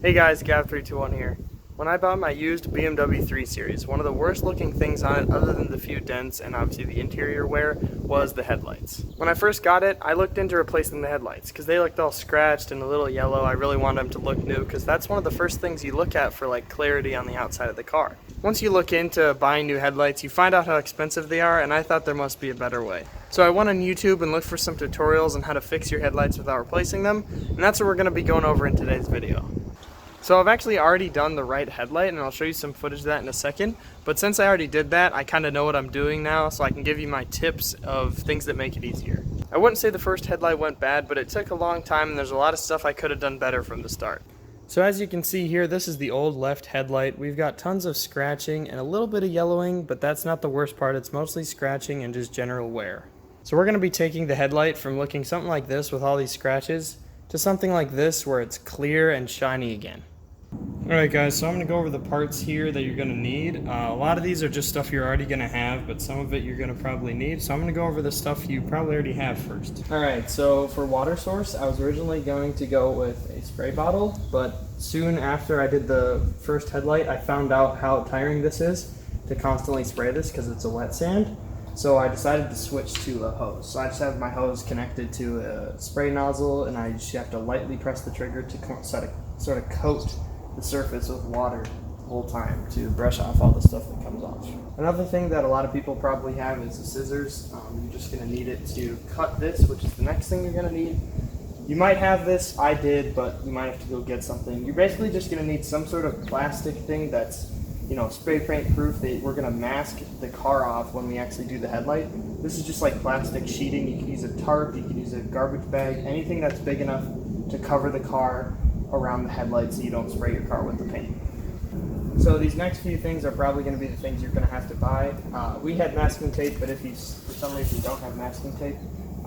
Hey guys, Gav321 here. When I bought my used BMW 3 Series, one of the worst looking things on it, other than the few dents and obviously the interior wear, was the headlights. When I first got it, I looked into replacing the headlights because they looked all scratched and a little yellow. I really wanted them to look new because that's one of the first things you look at for like clarity on the outside of the car. Once you look into buying new headlights, you find out how expensive they are, and I thought there must be a better way. So I went on YouTube and looked for some tutorials on how to fix your headlights without replacing them, and that's what we're going to be going over in today's video. So I've actually already done the right headlight, and I'll show you some footage of that in a second. But since I already did that, I kind of know what I'm doing now, so I can give you my tips of things that make it easier. I wouldn't say the first headlight went bad, but it took a long time, and there's a lot of stuff I could have done better from the start. So as you can see here, this is the old left headlight. We've got tons of scratching and a little bit of yellowing, but that's not the worst part. It's mostly scratching and just general wear. So we're going to be taking the headlight from looking something like this with all these scratches to something like this where it's clear and shiny again. Alright guys, so I'm going to go over the parts here that you're going to need. A lot of these are just stuff you're already going to have, but some of it you're going to probably need. So I'm going to go over the stuff you probably already have first. Alright, so for water source, I was originally going to go with a spray bottle, but soon after I did the first headlight, I found out how tiring this is to constantly spray this because it's a wet sand. So I decided to switch to a hose. So I just have my hose connected to a spray nozzle, and I just have to lightly press the trigger to sort of coat the surface with water the whole time to brush off all the stuff that comes off. Another thing that a lot of people probably have is the scissors. You're just going to need it to cut this, which is the next thing you're going to need. You might have this, I did, but you might have to go get something. You're basically just going to need some sort of plastic thing that's, you know, spray paint proof. We're going to mask the car off when we actually do the headlight. This is just like plastic sheeting. You can use a tarp, you can use a garbage bag, anything that's big enough to cover the car around the headlight so you don't spray your car with the paint. So these next few things are probably going to be the things you're going to have to buy. We had masking tape, but if you, for some reason, you don't have masking tape,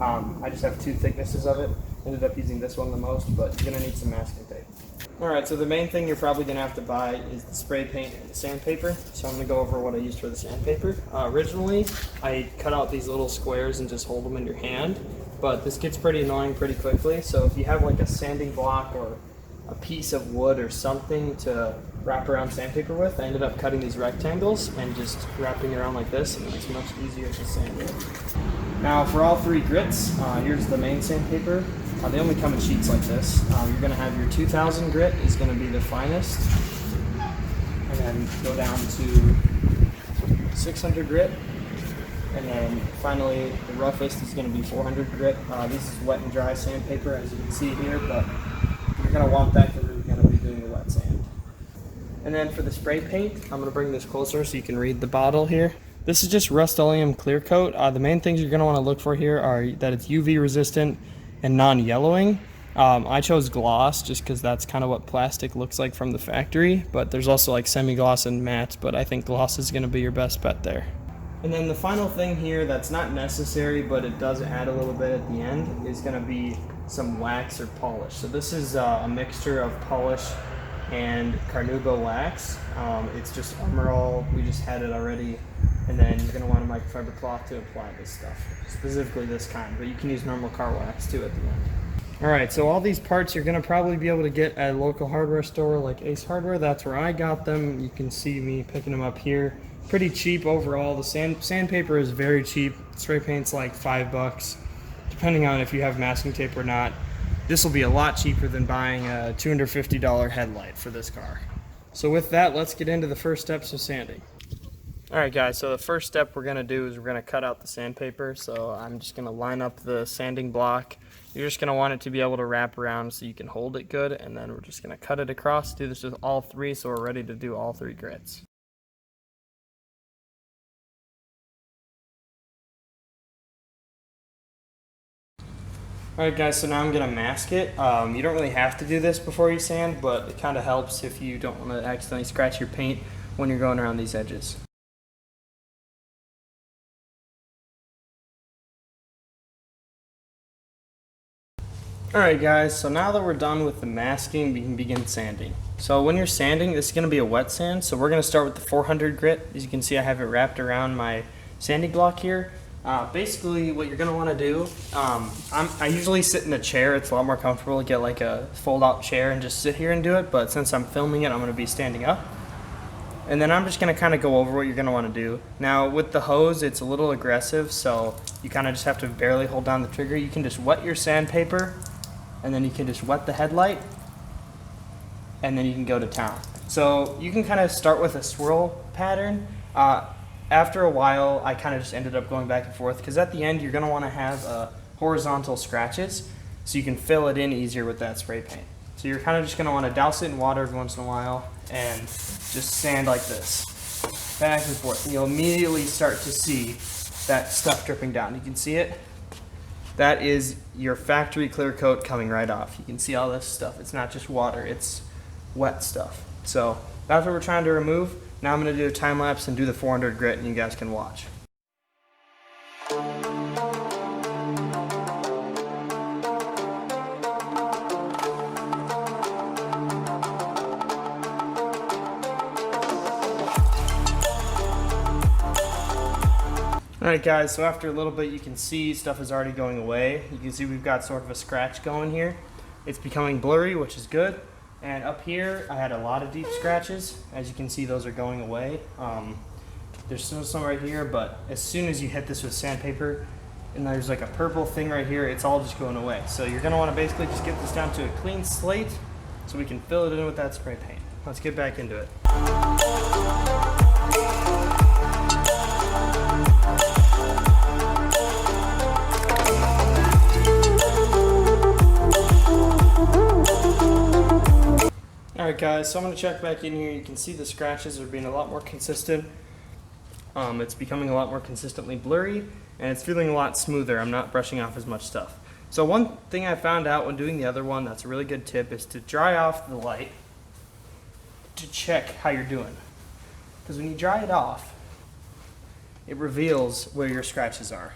I just have two thicknesses of it. Ended up using this one the most, but you're going to need some masking tape. Alright, so the main thing you're probably going to have to buy is the spray paint and the sandpaper. So I'm going to go over what I used for the sandpaper. Originally, I cut out these little squares and just hold them in your hand, but this gets pretty annoying pretty quickly. So if you have like a sanding block or a piece of wood or something to wrap around sandpaper with, I ended up cutting these rectangles and just wrapping it around like this, and it's much easier to sand it. Now for all three grits, here's the main sandpaper. They only come in sheets like this. You're going to have your 2000 grit is going to be the finest, and then go down to 600 grit, and then finally the roughest is going to be 400 grit. This is wet and dry sandpaper, as you can see here, but you're going to want that because we're going to be doing the wet sand. And then for the spray paint, I'm going to bring this closer so you can read the bottle here. This is just Rust-Oleum clear coat. The main things you're going to want to look for here are that it's UV resistant and non-yellowing. I chose gloss just because that's kind of what plastic looks like from the factory, but there's also like semi-gloss and matte, but I think gloss is going to be your best bet there. And then the final thing here that's not necessary, but it does add a little bit at the end, is going to be some wax or polish. So this is a mixture of polish and Carnugo wax. It's just Armor All. We just had it already. And then you're going to want a microfiber cloth to apply this stuff, specifically this kind, but you can use normal car wax too at the end. Alright, so all these parts you're going to probably be able to get at a local hardware store like Ace Hardware. That's where I got them. You can see me picking them up here. Pretty cheap overall. The sandpaper is very cheap. Spray paint's like $5, depending on if you have masking tape or not. This will be a lot cheaper than buying a $250 headlight for this car. So with that, let's get into the first steps of sanding. Alright guys, so the first step we're going to do is we're going to cut out the sandpaper. So I'm just going to line up the sanding block. You're just going to want it to be able to wrap around so you can hold it good, and then we're just going to cut it across. Do this with all three so we're ready to do all three grits. Alright guys, so now I'm going to mask it. You don't really have to do this before you sand, but it kind of helps if you don't want to accidentally scratch your paint when you're going around these edges. Alright guys, so now that we're done with the masking, we can begin sanding. So when you're sanding, this is going to be a wet sand, so we're going to start with the 400 grit. As you can see, I have it wrapped around my sanding block here. Basically, what you're going to want to do, I usually sit in a chair. It's a lot more comfortable to get like a fold-out chair and just sit here and do it, but since I'm filming it, I'm going to be standing up. And then I'm just going to kind of go over what you're going to want to do. Now, with the hose, it's a little aggressive, so you kind of just have to barely hold down the trigger. You can just wet your sandpaper, and then you can just wet the headlight, and then you can go to town. So you can kind of start with a swirl pattern. After a while, I kind of just ended up going back and forth because at the end, you're going to want to have horizontal scratches so you can fill it in easier with that spray paint. So you're kind of just going to want to douse it in water every once in a while and just sand like this, back and forth. And you'll immediately start to see that stuff dripping down. You can see it. That is your factory clear coat coming right off. You can see all this stuff. It's not just water, it's wet stuff. So that's what we're trying to remove. Now I'm going to do a time lapse and do the 400 grit and you guys can watch. Alright guys, so after a little bit you can see stuff is already going away. You can see we've got sort of a scratch going here. It's becoming blurry, which is good. And up here, I had a lot of deep scratches. As you can see, those are going away. There's still some right here, but as soon as you hit this with sandpaper, and there's like a purple thing right here, it's all just going away. So you're gonna wanna basically just get this down to a clean slate so we can fill it in with that spray paint. Let's get back into it. Alright guys, so I'm going to check back in here. You can see the scratches are being a lot more consistent. It's becoming a lot more consistently blurry, and it's feeling a lot smoother. I'm not brushing off as much stuff. So one thing I found out when doing the other one, that's a really good tip, is to dry off the light to check how you're doing. Because when you dry it off, it reveals where your scratches are.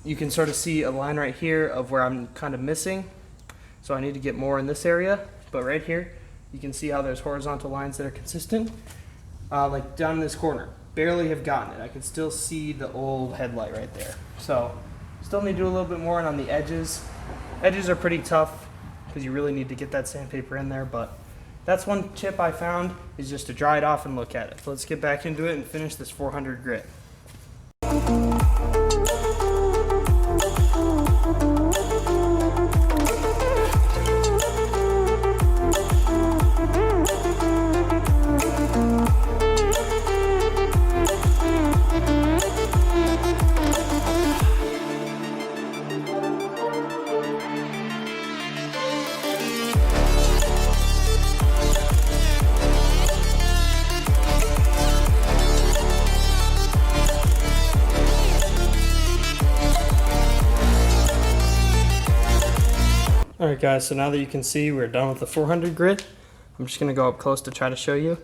You can sort of see a line right here of where I'm kind of missing. So I need to get more in this area, but right here, you can see how there's horizontal lines that are consistent. Like down in this corner, barely have gotten it. I can still see the old headlight right there. So still need to do a little bit more, and on the edges. Edges are pretty tough because you really need to get that sandpaper in there, but that's one tip I found, is just to dry it off and look at it. So let's get back into it and finish this 400 grit. Alright guys, so now that you can see we're done with the 400 grit, I'm just going to go up close to try to show you.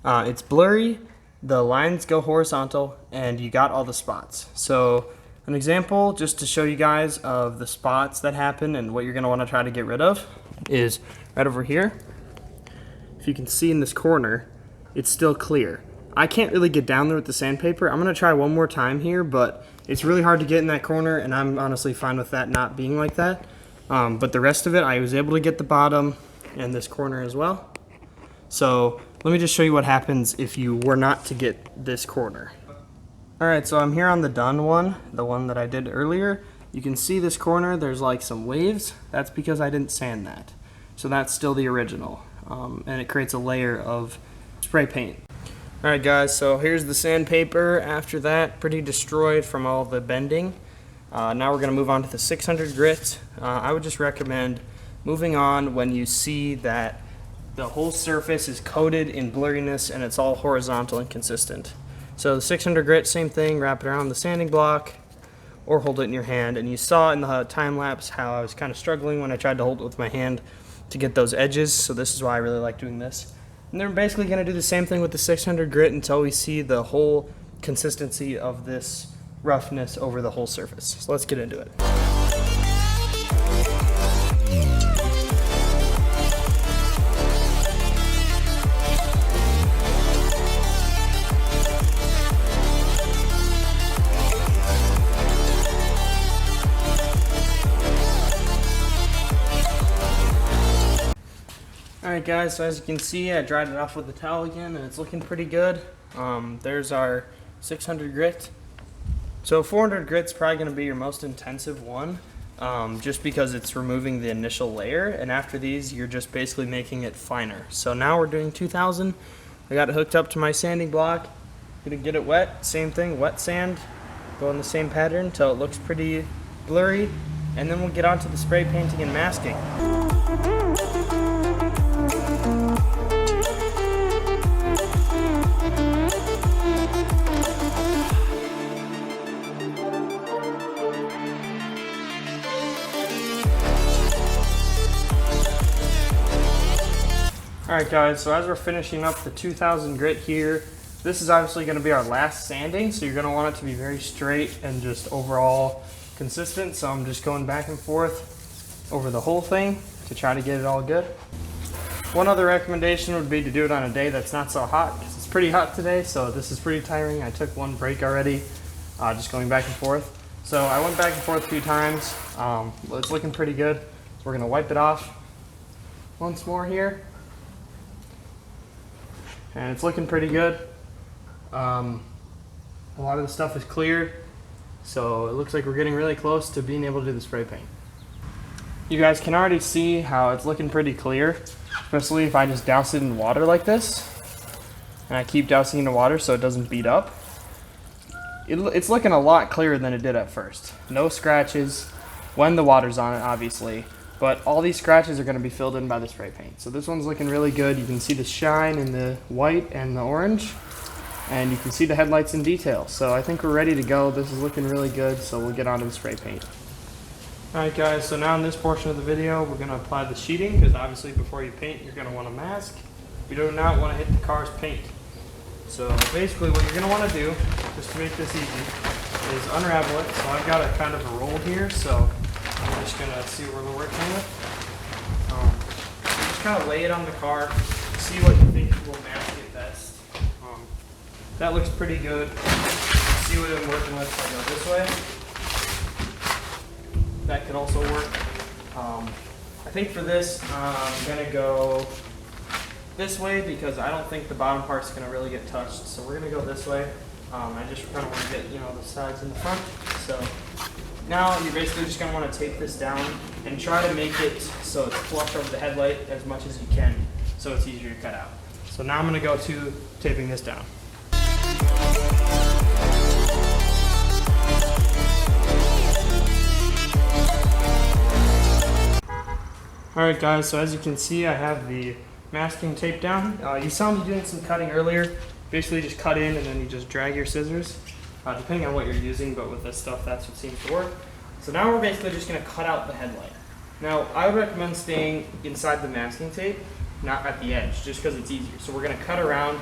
It's blurry, the lines go horizontal, and you got all the spots. So an example, just to show you guys of the spots that happen and what you're going to want to try to get rid of, is right over here. If you can see in this corner, it's still clear. I can't really get down there with the sandpaper. I'm going to try one more time here, but it's really hard to get in that corner, and I'm honestly fine with that not being like that. But the rest of it, I was able to get the bottom and this corner as well. So let me just show you what happens if you were not to get this corner. Alright, so I'm here on the done one, the one that I did earlier. You can see this corner, there's like some waves. That's because I didn't sand that. So that's still the original. And it creates a layer of spray paint. Alright guys, so here's the sandpaper. After that, pretty destroyed from all the bending. Now we're going to move on to the 600 grit. I would just recommend moving on when you see that the whole surface is coated in blurriness and it's all horizontal and consistent. So the 600 grit, same thing, wrap it around the sanding block or hold it in your hand. And you saw in the time lapse how I was kind of struggling when I tried to hold it with my hand to get those edges, so this is why I really like doing this. And then we're basically going to do the same thing with the 600 grit until we see the whole consistency of this roughness over the whole surface. So let's get into it. guys, so as you can see, I dried it off with a towel again and it's looking pretty good. There's our 600 grit. So 400 grit's probably going to be your most intensive one, just because it's removing the initial layer, and after these you're just basically making it finer. So now we're doing 2000. I got it hooked up to my sanding block. Gonna get it wet, same thing, wet sand, go in the same pattern until it looks pretty blurry, and then we'll get on to the spray painting and masking. Alright guys, so as we're finishing up the 2000 grit here, this is obviously going to be our last sanding, so you're going to want it to be very straight and just overall consistent. So I'm just going back and forth over the whole thing to try to get it all good. One other recommendation would be to do it on a day that's not so hot, because it's pretty hot today, so this is pretty tiring. I took one break already, just going back and forth. So I went back and forth a few times. It's looking pretty good. So we're going to wipe it off once more here. And it's looking pretty good. A lot of the stuff is cleared, so it looks like we're getting really close to being able to do the spray paint. You guys can already see how it's looking pretty clear, especially if I just douse it in water like this. And I keep dousing it in water so it doesn't beat up. It's looking a lot clearer than it did at first. No scratches when the water's on it, obviously. But all these scratches are going to be filled in by the spray paint. So this one's looking really good. You can see the shine in the white and the orange. And you can see the headlights in detail. So I think we're ready to go. This is looking really good, so we'll get on to the spray paint. Alright guys, so now in this portion of the video, we're going to apply the sheeting, because obviously before you paint, you're going to want to mask. You do not want to hit the car's paint. So basically what you're going to want to do, just to make this easy, is unravel it. So I've got a kind of a roll here, so I'm just going to see what we're working with. Just kind of lay it on the car, see what you think will mask it best. That looks pretty good. See what I'm working with. I go this way. That could also work. I think for this, I'm going to go this way because I don't think the bottom part's going to really get touched. So we're going to go this way. I just kind of want to get, the sides and the front. So now you're basically just going to want to tape this down and try to make it so it's flush over the headlight as much as you can so it's easier to cut out. So now I'm going to go to taping this down. Alright guys, so as you can see, I have the masking tape down. You saw me doing some cutting earlier. Basically just cut in and then you just drag your scissors, depending on what you're using, but with this stuff that's what seems to work. So now we're basically just going to cut out the headlight. Now I would recommend staying inside the masking tape, not at the edge, just because it's easier. So we're going to cut around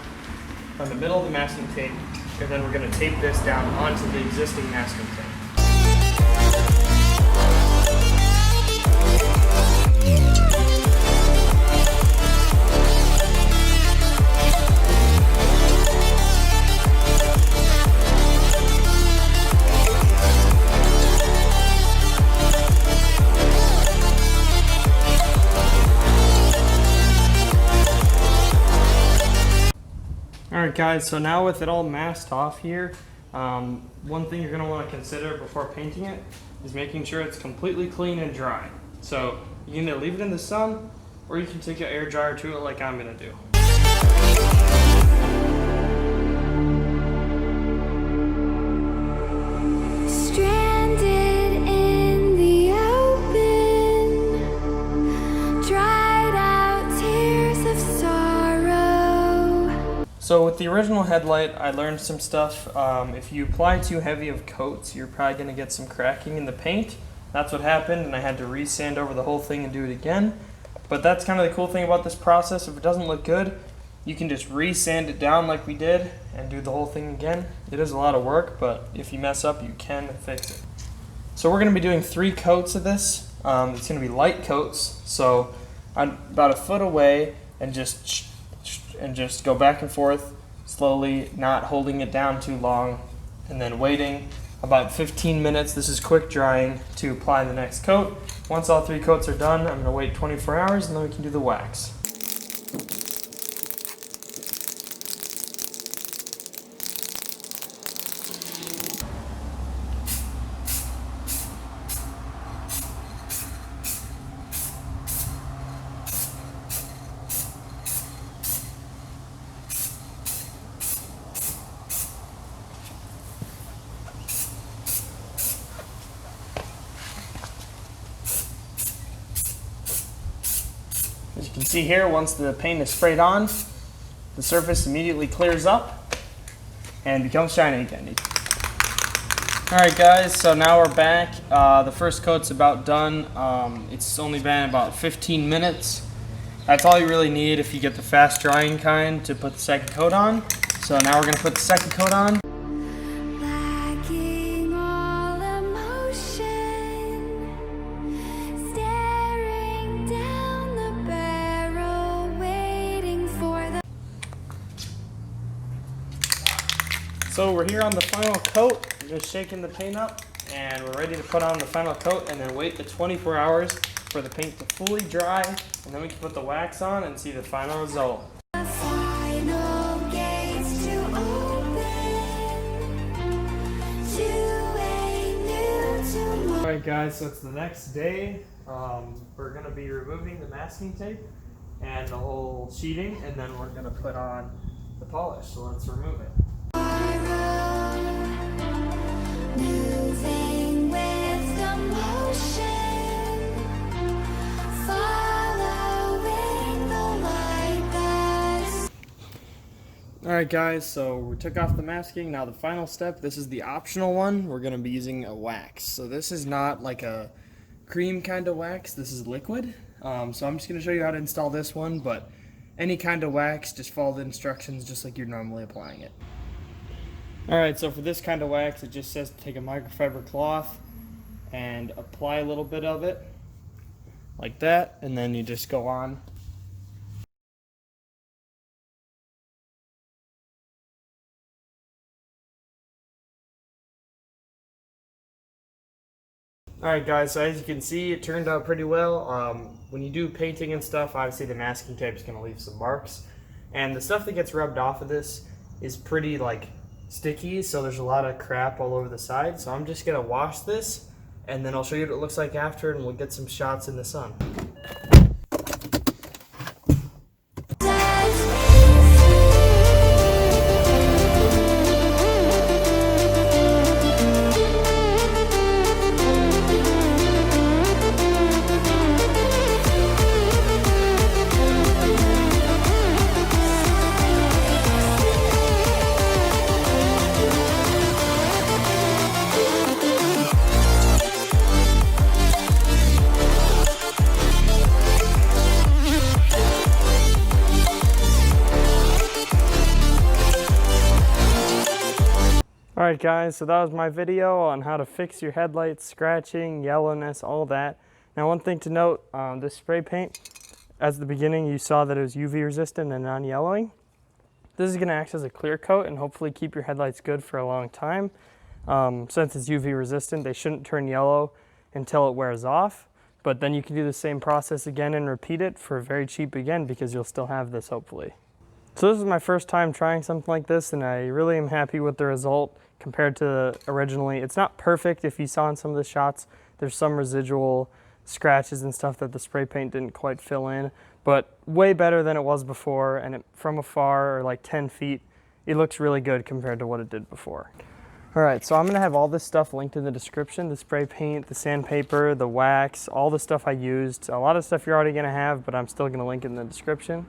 on the middle of the masking tape, and then we're going to tape this down onto the existing masking tape. Alright guys, so now with it all masked off here, one thing you're going to want to consider before painting it is making sure it's completely clean and dry. So you can either leave it in the sun or you can take an air dryer to it like I'm going to do. So with the original headlight, I learned some stuff. If you apply too heavy of coats, you're probably going to get some cracking in the paint. That's what happened, and I had to re-sand over the whole thing and do it again. But that's kind of the cool thing about this process. If it doesn't look good, you can just re-sand it down like we did and do the whole thing again. It is a lot of work, but if you mess up, you can fix it. So we're going to be doing 3 coats of this. It's going to be light coats, so I'm about a foot away and just go back and forth slowly, not holding it down too long, and then waiting about 15 minutes. This is quick drying to apply the next coat. Once all 3 coats are done, I'm going to wait 24 hours and then we can do the wax. You can see here, once the paint is sprayed on, the surface immediately clears up and becomes shiny again. Alright guys, so now we're back. The first coat's about done. It's only been about 15 minutes. That's all you really need if you get the fast drying kind to put the second coat on. So now we're going to put the second coat on. So we're here on the final coat. We're just shaking the paint up and we're ready to put on the final coat and then wait the 24 hours for the paint to fully dry, and then we can put the wax on and see the final result. Alright guys, so it's the next day. We're going to be removing the masking tape and the whole sheeting, and then we're going to put on the polish. So let's remove it. Moving with the motion, following the light that's... Alright guys, so we took off the masking. Now the final step, this is the optional one. We're going to be using a wax. So this is not like a cream kind of wax, this is liquid. So I'm just going to show you how to install this one, but any kind of wax, just follow the instructions just like you're normally applying it. Alright, so for this kind of wax, it just says to take a microfiber cloth and apply a little bit of it, like that, and then you just go on. Alright guys, so as you can see, it turned out pretty well. When you do painting and stuff, obviously the masking tape is going to leave some marks. And the stuff that gets rubbed off of this is pretty sticky, so there's a lot of crap all over the side. So I'm just going to wash this, and then I'll show you what it looks like after, and we'll get some shots in the sun. Alright guys, so that was my video on how to fix your headlights, scratching, yellowness, all that. Now one thing to note, this spray paint, at the beginning you saw that it was UV resistant and non-yellowing. This is going to act as a clear coat and hopefully keep your headlights good for a long time. Since it's UV resistant, they shouldn't turn yellow until it wears off. But then you can do the same process again and repeat it for very cheap again, because you'll still have this hopefully. So this is my first time trying something like this, and I really am happy with the result compared to originally. It's not perfect. If you saw in some of the shots, there's some residual scratches and stuff that the spray paint didn't quite fill in, but way better than it was before, and from afar, or like 10 feet, it looks really good compared to what it did before. Alright, so I'm going to have all this stuff linked in the description, the spray paint, the sandpaper, the wax, all the stuff I used. A lot of stuff you're already going to have, but I'm still going to link it in the description.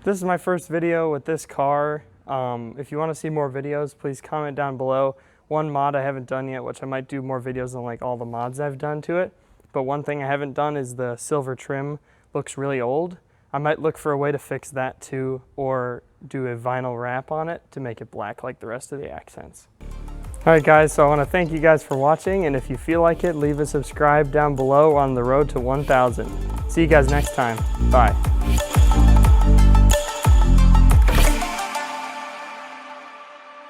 This is my first video with this car. If you want to see more videos, please comment down below. One mod I haven't done yet, which I might do more videos on like all the mods I've done to it. But one thing I haven't done is the silver trim looks really old. I might look for a way to fix that too, or do a vinyl wrap on it to make it black like the rest of the accents. Alright guys, so I want to thank you guys for watching, and if you feel like it, leave a subscribe down below on the road to 1,000. See you guys next time. Bye.